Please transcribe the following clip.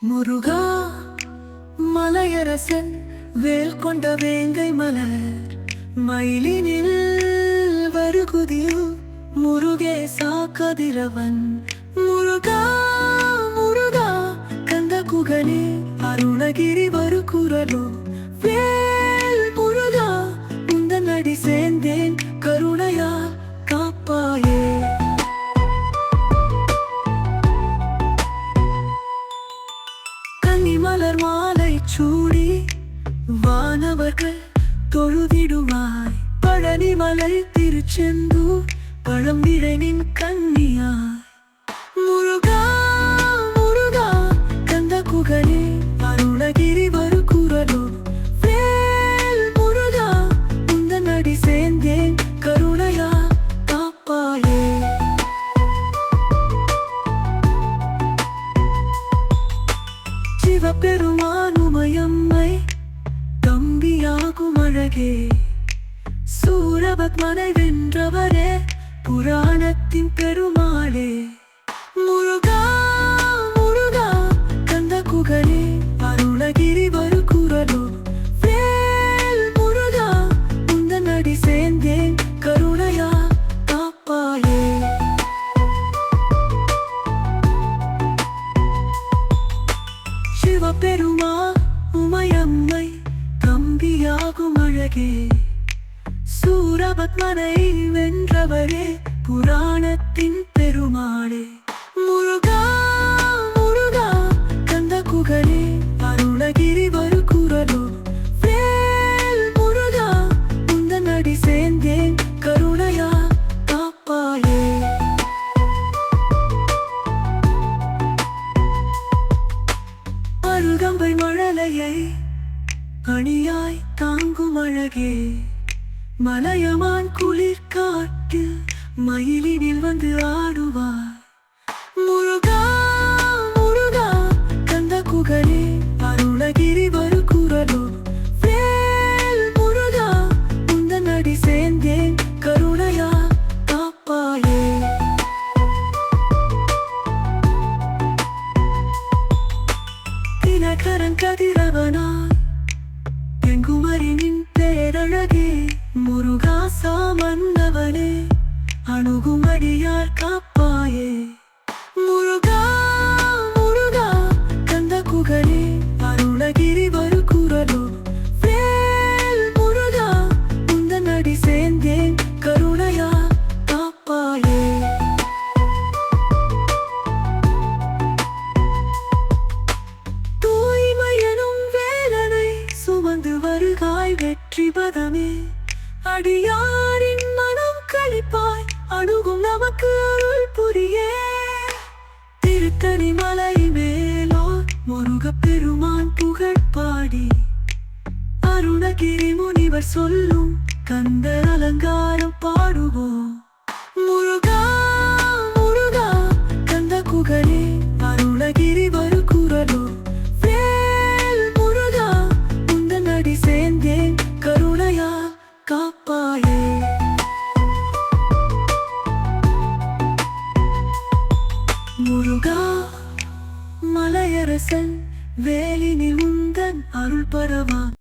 முருகா மலையரசன் வேல் கொண்ட வேங்கை மலர் மயிலினில் வருகுதியு முருகேசா கதிரவன் முருகா முருகா கந்த குகனே அருணகிரி வருகுரலோ வேல் முருகா உந்த நடி சேர்ந்தேன் கருணையா காப்பாயே. மலர் மாலை சூடி வானவர்கள் தொழுதிடுவாய் பழனிமலை திருச்செந்தூர் பழம்பிழனின் கன்னியாய் முருகா முருகா கந்த குகனே அருணகிரி வருகுரலோ வேல் முருகா உந்த நடி சேர்ந்தேன் கருணையா காப்பாயே. சிவபெருமான் உமையம்மை தம்பியாகும் அழகே சூரபத்மனை வென்றவரே புராணத்தின் பெருமாளே முருகா முருகா கந்த குகனே அருணகிரி வருகுரலோ வேல் முருகா உந்த நடி சேர்ந்தேன் கருணையா காப்பாயே. சிவபெருமா உமையம்மை தம்பியாகும் அழகே சூரபத்மனை வென்றவரே புராணத்தின் பெருமாளே முருகா முருகா கந்த குகனே அருணகிரி வருகுரலோ வேல் முருகா உந்த நடி சேர்ந்தேன் கருணையா காப்பாயே. அருகம்பை மழலையை அணியாய் தாங்கும் அழகே மலையமான் குளிர் காட்டு மயிலினில் வந்து ஆடுவாய் முருகா முருகா கந்த குகனே அருணகிரி வருகுரலோ வேல் முருகா உந்த நடி சேர்ந்தேன் கருணையா காப்பாயே. தினகரன் கதிரவனாய் எங்குமரினின் பேரழகே முருகாசா மன்னவனே அணுகுமடியார் காப்பாயே முருகா முருகா கந்த குகனே அருணகிரி வருகுரலோ வேல் முருகா உந்த நடி சேர்ந்தேன் கருணையா காப்பாயே. சுமந்து வருகாய் வெற்றி பதமே அடியாரின் மனம் கழிப்பாய் அணுகும் நமக்கு அருள் புரியே. திருத்தணி மலை மேலோர் முருகப் பெருமான் புகழ் பாடி அருணகிரி முனிவர் சொல்லும் கந்தர் அலங்காரம் பாடுவோம் முருகா முருகா கந்த குகனே